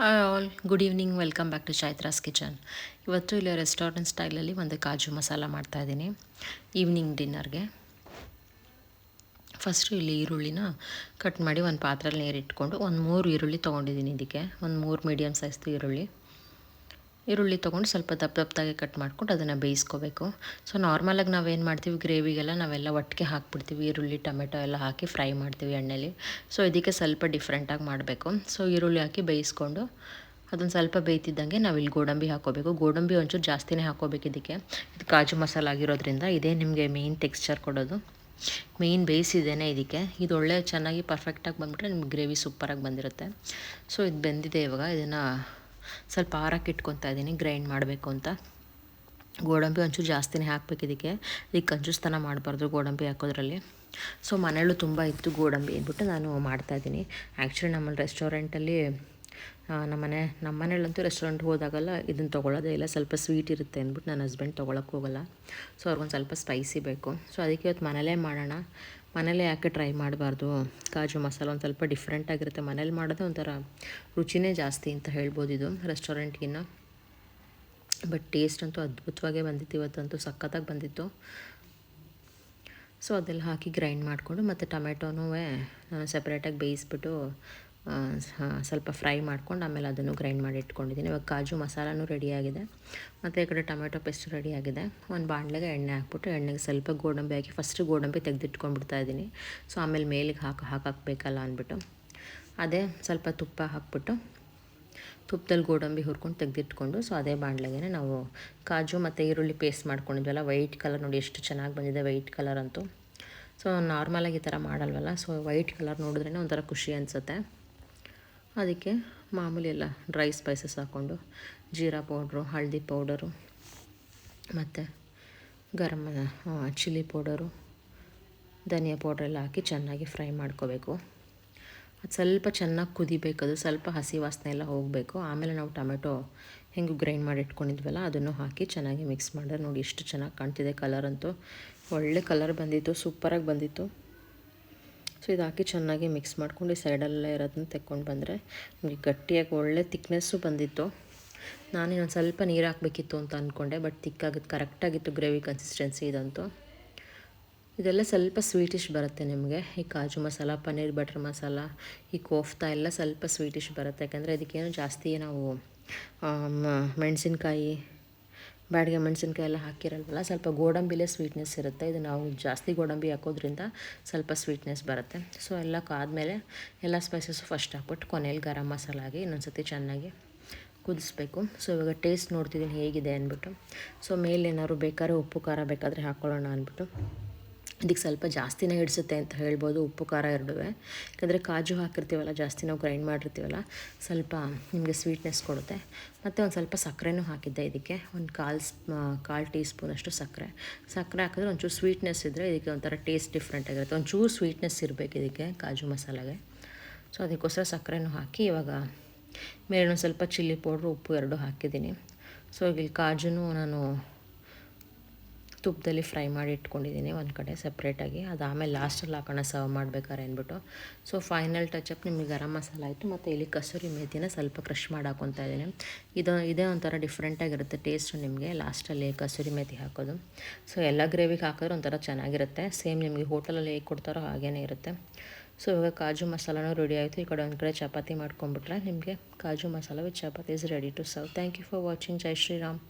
Hi all, good evening. Welcome back to Chaitra's kitchen. ಇವತ್ತು ಇಲ್ಲಿ restaurant ಸ್ಟೈಲಲ್ಲಿ ಒಂದು ಕಾಜು ಮಸಾಲ ಮಾಡ್ತಾಯಿದ್ದೀನಿ ಈವ್ನಿಂಗ್ ಡಿನ್ನರ್ಗೆ. ಫಸ್ಟು ಇಲ್ಲಿ ಈರುಳ್ಳಿನ ಕಟ್ ಮಾಡಿ ಒಂದು ಪಾತ್ರೆಯಲ್ಲಿ ನೀರಿಟ್ಕೊಂಡು ಒಂದು 3 ಈರುಳ್ಳಿ ತೊಗೊಂಡಿದ್ದೀನಿ. ಇದಕ್ಕೆ ಒಂದು 3 ಮೀಡಿಯಮ್ ಸೈಜ್ದು ಈರುಳ್ಳಿ ತೊಗೊಂಡು ಸ್ವಲ್ಪ ದಪ್ಪದಾಗೆ ಕಟ್ ಮಾಡ್ಕೊಂಡು ಅದನ್ನು ಬೇಯಿಸ್ಕೋಬೇಕು. ಸೊ ನಾರ್ಮಲಾಗಿ ನಾವೇನು ಮಾಡ್ತೀವಿ, ಗ್ರೇವಿಗೆಲ್ಲ ನಾವೆಲ್ಲ ಒಟ್ಟಿಗೆ ಹಾಕ್ಬಿಡ್ತೀವಿ, ಈರುಳ್ಳಿ ಟೊಮೆಟೊ ಎಲ್ಲ ಹಾಕಿ ಫ್ರೈ ಮಾಡ್ತೀವಿ ಎಣ್ಣೆಲಿ. ಸೊ ಇದಕ್ಕೆ ಸ್ವಲ್ಪ ಡಿಫ್ರೆಂಟಾಗಿ ಮಾಡಬೇಕು. ಸೊ ಈರುಳ್ಳಿ ಹಾಕಿ ಬೇಯಿಸ್ಕೊಂಡು ಅದನ್ನು ಸ್ವಲ್ಪ ಬೇಯ್ತಿದ್ದಂಗೆ ನಾವಿಲ್ಲಿ ಗೋಡಂಬಿ ಹಾಕ್ಕೋಬೇಕು. ಗೋಡಂಬಿ ಒಂಚೂರು ಜಾಸ್ತಿನೇ ಹಾಕ್ಕೋಬೇಕು ಇದಕ್ಕೆ. ಇದು ಕಾಜು ಮಸಾಲ ಆಗಿರೋದ್ರಿಂದ ಇದೇ ನಿಮಗೆ ಮೇಯ್ನ್ ಟೆಕ್ಸ್ಚರ್ ಕೊಡೋದು. ಮೇಯ್ನ್ ಬೇಯಿಸಿದ್ದೇನೆ ಇದಕ್ಕೆ. ಇದು ಒಳ್ಳೆ ಚೆನ್ನಾಗಿ ಪರ್ಫೆಕ್ಟಾಗಿ ಬಂದುಬಿಟ್ರೆ ನಿಮ್ಗೆ ಗ್ರೇವಿ ಸೂಪರಾಗಿ ಬಂದಿರುತ್ತೆ. ಸೊ ಇದು ಬೆಂದಿದೆ. ಇವಾಗ ಇದನ್ನು ಸ್ವಲ್ಪ ಆರಕ್ಕೆ ಇಟ್ಕೊತಾ ಇದ್ದೀನಿ, ಗ್ರೈಂಡ್ ಮಾಡಬೇಕು ಅಂತ. ಗೋಡಂಬಿ ಒಂಚೂರು ಜಾಸ್ತಿನೇ ಹಾಕ್ಬೇಕು ಇದಕ್ಕೆ ಕಂಜೂಸ್ತನ ಮಾಡಬಾರ್ದು ಗೋಡಂಬಿ ಹಾಕೋದ್ರಲ್ಲಿ. ಸೊ ಮನೆಯಲ್ಲೂ ತುಂಬ ಇತ್ತು ಗೋಡಂಬಿ ಅಂದ್ಬಿಟ್ಟು ನಾನು ಮಾಡ್ತಾಯಿದ್ದೀನಿ. ಆ್ಯಕ್ಚುಲಿ ನಮ್ಮಲ್ಲಿ ರೆಸ್ಟೋರೆಂಟಲ್ಲಿ ನಮ್ಮ ಮನೇಲಂತೂ ರೆಸ್ಟೋರೆಂಟ್ಗೆ ಹೋದಾಗೆಲ್ಲ ಇದನ್ನು ತೊಗೊಳ್ಳೋದೇ ಇಲ್ಲ. ಸ್ವಲ್ಪ ಸ್ವೀಟ್ ಇರುತ್ತೆ ಅಂದ್ಬಿಟ್ಟು ನನ್ನ ಹಸ್ಬೆಂಡ್ ತೊಗೊಳಕ್ಕೆ ಹೋಗೋಲ್ಲ. ಸೊ ಅವ್ರಿಗೊಂದು ಸ್ವಲ್ಪ ಸ್ಪೈಸಿ ಬೇಕು. ಸೊ ಅದಕ್ಕೆ ಇವತ್ತು ಮನೇಲೇ ಮಾಡೋಣ. ಮನೇಲೇ ಯಾಕೆ ಟ್ರೈ ಮಾಡಬಾರ್ದು, ಕಾಜು ಮಸಾಲ ಒಂದು ಸ್ವಲ್ಪ ಡಿಫ್ರೆಂಟಾಗಿರುತ್ತೆ. ಮನೇಲಿ ಮಾಡೋದೇ ಒಂಥರ ರುಚಿನೇ ಜಾಸ್ತಿ ಅಂತ ಹೇಳ್ಬೋದು ಇದು ರೆಸ್ಟೋರೆಂಟ್ಗಿನ್ನ. ಬಟ್ ಟೇಸ್ಟ್ ಅಂತೂ ಅದ್ಭುತವಾಗೇ ಬಂದಿತ್ತು, ಇವತ್ತಂತೂ ಸಖತ್ತಾಗಿ ಬಂದಿತ್ತು. ಸೊ ಅದೆಲ್ಲ ಹಾಕಿ ಗ್ರೈಂಡ್ ಮಾಡಿಕೊಂಡು ಮತ್ತು ಟೊಮೆಟೊನೂ ನಾನು ಸಪ್ರೇಟಾಗಿ ಬೇಯಿಸ್ಬಿಟ್ಟು ಸ್ವಲ್ಪ ಫ್ರೈ ಮಾಡ್ಕೊಂಡು ಆಮೇಲೆ ಅದನ್ನು ಗ್ರೈಂಡ್ ಮಾಡಿ ಇಟ್ಕೊಂಡಿದ್ದೀನಿ. ಇವಾಗ ಕಾಜು ಮಸಾಲನೂ ರೆಡಿಯಾಗಿದೆ ಮತ್ತು ಈ ಕಡೆ ಟೊಮೆಟೊ ಪೇಸ್ಟ್ ರೆಡಿಯಾಗಿದೆ. ಒಂದು ಬಾಣಲೆಗೆ ಎಣ್ಣೆ ಹಾಕ್ಬಿಟ್ಟು ಎಣ್ಣೆಗೆ ಸ್ವಲ್ಪ ಗೋಡಂಬಿ ಹಾಕಿ ಫಸ್ಟು ಗೋಡಂಬಿ ತೆಗೆದಿಟ್ಕೊಂಡ್ಬಿಡ್ತಾ ಇದ್ದೀನಿ. ಸೊ ಆಮೇಲೆ ಮೇಲಿಗೆ ಹಾಕಬೇಕಲ್ಲ ಅಂದ್ಬಿಟ್ಟು ಅದೇ ಸ್ವಲ್ಪ ತುಪ್ಪ ಹಾಕ್ಬಿಟ್ಟು ತುಪ್ಪದಲ್ಲಿ ಗೋಡಂಬಿ ಹುರ್ಕೊಂಡು ತೆಗೆದಿಟ್ಕೊಂಡು, ಸೊ ಅದೇ ಬಾಣಲೆಗೆ ನಾವು ಕಾಜು ಮತ್ತು ಈರುಳ್ಳಿ ಪೇಸ್ಟ್ ಮಾಡ್ಕೊಂಡಿದ್ವಲ್ಲ, ವೈಟ್ ಕಲರ್ ನೋಡಿ ಎಷ್ಟು ಚೆನ್ನಾಗಿ ಬಂದಿದೆ ವೈಟ್ ಕಲರ್ ಅಂತೂ. ಸೊ ನಾರ್ಮಲಾಗಿ ಈ ಥರ ಮಾಡಲ್ವಲ್ಲ, ಸೊ ವೈಟ್ ಕಲರ್ ನೋಡಿದ್ರೇ ಒಂಥರ ಖುಷಿ ಅನಿಸುತ್ತೆ. ಅದಕ್ಕೆ ಮಾಮೂಲಿ ಎಲ್ಲ ಡ್ರೈ ಸ್ಪೈಸಸ್ ಹಾಕ್ಕೊಂಡು ಜೀರಾ ಪೌಡ್ರು, ಹಳದಿ ಪೌಡರು ಮತ್ತು ಚಿಲ್ಲಿ ಪೌಡರು, ಧನಿಯಾ ಪೌಡ್ರೆಲ್ಲ ಹಾಕಿ ಚೆನ್ನಾಗಿ ಫ್ರೈ ಮಾಡ್ಕೋಬೇಕು. ಅದು ಸ್ವಲ್ಪ ಚೆನ್ನಾಗಿ ಕುದಿಬೇಕು, ಅದು ಸ್ವಲ್ಪ ಹಸಿ ವಾಸನೆ ಎಲ್ಲ ಹೋಗಬೇಕು. ಆಮೇಲೆ ನಾವು ಟೊಮೆಟೊ ಹೆಂಗೆ ಗ್ರೈಂಡ್ ಮಾಡಿ ಇಟ್ಕೊಂಡಿದ್ವಲ್ಲ ಅದನ್ನು ಹಾಕಿ ಚೆನ್ನಾಗಿ ಮಿಕ್ಸ್ ಮಾಡಿದ್ರೆ ನೋಡಿ ಎಷ್ಟು ಚೆನ್ನಾಗಿ ಕಾಣ್ತಿದೆ. ಕಲರ್ ಅಂತೂ ಒಳ್ಳೆ ಕಲರ್ ಬಂದಿತ್ತು, ಸೂಪರಾಗಿ ಬಂದಿತ್ತು. ಸೊ ಇದು ಹಾಕಿ ಚೆನ್ನಾಗಿ ಮಿಕ್ಸ್ ಮಾಡ್ಕೊಂಡು ಈ ಸೈಡಲ್ಲೇ ಇರೋದನ್ನ ತೆಕ್ಕೊಂಡು ಬಂದರೆ ನಿಮಗೆ ಗಟ್ಟಿಯಾಗಿ ಒಳ್ಳೆ ತಿಕ್ನೆಸ್ಸು ಬಂದಿತ್ತು. ನಾನಿನ್ನೊಂದು ಸ್ವಲ್ಪ ನೀರು ಹಾಕಬೇಕಿತ್ತು ಅಂತ ಅಂದ್ಕೊಂಡೆ, ಬಟ್ ತಿಕ್ಕಾಗಿತ್ತು, ಕರೆಕ್ಟಾಗಿತ್ತು ಗ್ರೇವಿ ಕನ್ಸಿಸ್ಟೆನ್ಸಿ ಇದಂತೂ. ಇದೆಲ್ಲ ಸ್ವಲ್ಪ ಸ್ವೀಟಿಶ್ ಬರುತ್ತೆ ನಿಮಗೆ. ಈ ಕಾಜು ಮಸಾಲ, ಪನ್ನೀರ್ ಬಟರ್ ಮಸಾಲ, ಈ ಕೋಫ್ತಾ ಎಲ್ಲ ಸ್ವಲ್ಪ ಸ್ವೀಟಿಶ್ ಬರುತ್ತೆ. ಯಾಕಂದರೆ ಇದಕ್ಕೇನು ಜಾಸ್ತಿ ನಾವು ಮೆಣಸಿನ್ಕಾಯಿ, ಬ್ಯಾಡಿಗೆ ಮೆಣಸಿನ್ಕಾಯಿ ಎಲ್ಲ ಹಾಕಿರಲ್ವಲ್ಲ, ಸ್ವಲ್ಪ ಗೋಡಂಬಿಲೇ ಸ್ವೀಟ್ನೆಸ್ ಇರುತ್ತೆ. ಇದು ನಾವು ಜಾಸ್ತಿ ಗೋಡಂಬಿ ಹಾಕೋದ್ರಿಂದ ಸ್ವಲ್ಪ ಸ್ವೀಟ್ನೆಸ್ ಬರುತ್ತೆ. ಸೊ ಎಲ್ಲ ಕಾದ್ಮೇಲೆ ಎಲ್ಲ ಸ್ಪೈಸಸ್ಸು ಫಸ್ಟ್ ಹಾಕ್ಬಿಟ್ಟು ಕೊನೆಯಲ್ಲಿ ಗರಂ ಮಸಾಲ ಹಾಕಿ ಇನ್ನೊಂದು ಸತಿ ಚೆನ್ನಾಗಿ ಕುದಿಸ್ಬೇಕು. ಸೊ ಇವಾಗ ಟೇಸ್ಟ್ ನೋಡ್ತಿದ್ದೀನಿ ಹೇಗಿದೆ ಅಂದ್ಬಿಟ್ಟು. ಸೊ ಮೇಲೇನಾದ್ರು ಬೇಕಾದ್ರೆ ಉಪ್ಪು ಖಾರ ಬೇಕಾದರೆ ಹಾಕ್ಕೊಳ್ಳೋಣ ಅಂದ್ಬಿಟ್ಟು. ಇದಕ್ಕೆ ಸ್ವಲ್ಪ ಜಾಸ್ತಿನೇ ಹಿಡಿಸುತ್ತೆ ಅಂತ ಹೇಳ್ಬೋದು, ಉಪ್ಪು ಖಾರ ಎರಡೂ. ಯಾಕಂದರೆ ಕಾಜು ಹಾಕಿರ್ತೀವಲ್ಲ, ಜಾಸ್ತಿ ನಾವು ಗ್ರೈಂಡ್ ಮಾಡಿರ್ತೀವಲ್ಲ, ಸ್ವಲ್ಪ ನಿಮಗೆ ಸ್ವೀಟ್ನೆಸ್ ಕೊಡುತ್ತೆ. ಮತ್ತು ಒಂದು ಸ್ವಲ್ಪ ಸಕ್ಕರೆನೂ ಹಾಕಿದ್ದೆ ಇದಕ್ಕೆ, ಒಂದು ಕಾಲು ಟೀ ಸ್ಪೂನಷ್ಟು ಸಕ್ಕರೆ ಹಾಕಿದ್ರೆ ಒಂಚೂರು ಸ್ವೀಟ್ನೆಸ್ ಇದ್ದರೆ ಇದಕ್ಕೆ ಒಂಥರ ಟೇಸ್ಟ್ ಡಿಫ್ರೆಂಟ್ ಆಗಿರುತ್ತೆ. ಒಂಚೂರು ಸ್ವೀಟ್ನೆಸ್ ಇರಬೇಕು ಇದಕ್ಕೆ ಕಾಜು ಮಸಾಲೆಗೆ. ಸೊ ಅದಕ್ಕೋಸ್ಕರ ಸಕ್ಕರೆನೂ ಹಾಕಿ ಇವಾಗ ಮೇಲೆ ಒಂದು ಸ್ವಲ್ಪ ಚಿಲ್ಲಿ ಪೌಡ್ರು, ಉಪ್ಪು ಎರಡೂ ಹಾಕಿದ್ದೀನಿ. ಸೊ ಇಲ್ಲಿ ಕಾಜುನೂ ನಾನು ತುಪ್ಪದಲ್ಲಿ ಫ್ರೈ ಮಾಡಿ ಇಟ್ಕೊಂಡಿದ್ದೀನಿ ಒಂದು ಕಡೆ ಸಪ್ರೇಟಾಗಿ. ಅದು ಆಮೇಲೆ ಲಾಸ್ಟಲ್ಲಿ ಹಾಕೋಣ ಸರ್ವ್ ಮಾಡಬೇಕಾರೆ ಅಂದ್ಬಿಟ್ಟು. ಸೊ ಫೈನಲ್ ಟಚಪ್ ನಿಮಗೆ ಗರಂ ಮಸಾಲ ಆಯಿತು. ಮತ್ತು ಇಲ್ಲಿ ಕಸೂರಿ ಮೇಥಿನ ಸ್ವಲ್ಪ ಕ್ರಷ್ ಮಾಡಿ ಹಾಕ್ಕೊತಾ ಇದ್ದೀನಿ. ಇದೇ ಒಂಥರ ಡಿಫ್ರೆಂಟಾಗಿರುತ್ತೆ ಟೇಸ್ಟು ನಿಮಗೆ ಲಾಸ್ಟಲ್ಲಿ ಕಸೂರಿ ಮೇಥಿ ಹಾಕೋದು. ಸೊ ಎಲ್ಲ ಗ್ರೇವಿಗೆ ಹಾಕಿದ್ರೆ ಒಂಥರ ಚೆನ್ನಾಗಿರುತ್ತೆ. ಸೇಮ್ ನಿಮಗೆ ಹೋಟೆಲಲ್ಲಿ ಹೇಗೆ ಕೊಡ್ತಾರೋ ಹಾಗೇ ಇರುತ್ತೆ. ಸೊ ಇವಾಗ ಕಾಜು ಮಸಾಲನೂ ರೆಡಿ ಆಯಿತು. ಈ ಕಡೆ ಒಂದು ಕಡೆ ಚಪಾತಿ ಮಾಡ್ಕೊಂಬಿಟ್ರೆ ನಿಮಗೆ kaju masala with chapati is ready to serve. Thank you for watching. ಜೈ ಶ್ರೀರಾಮ್.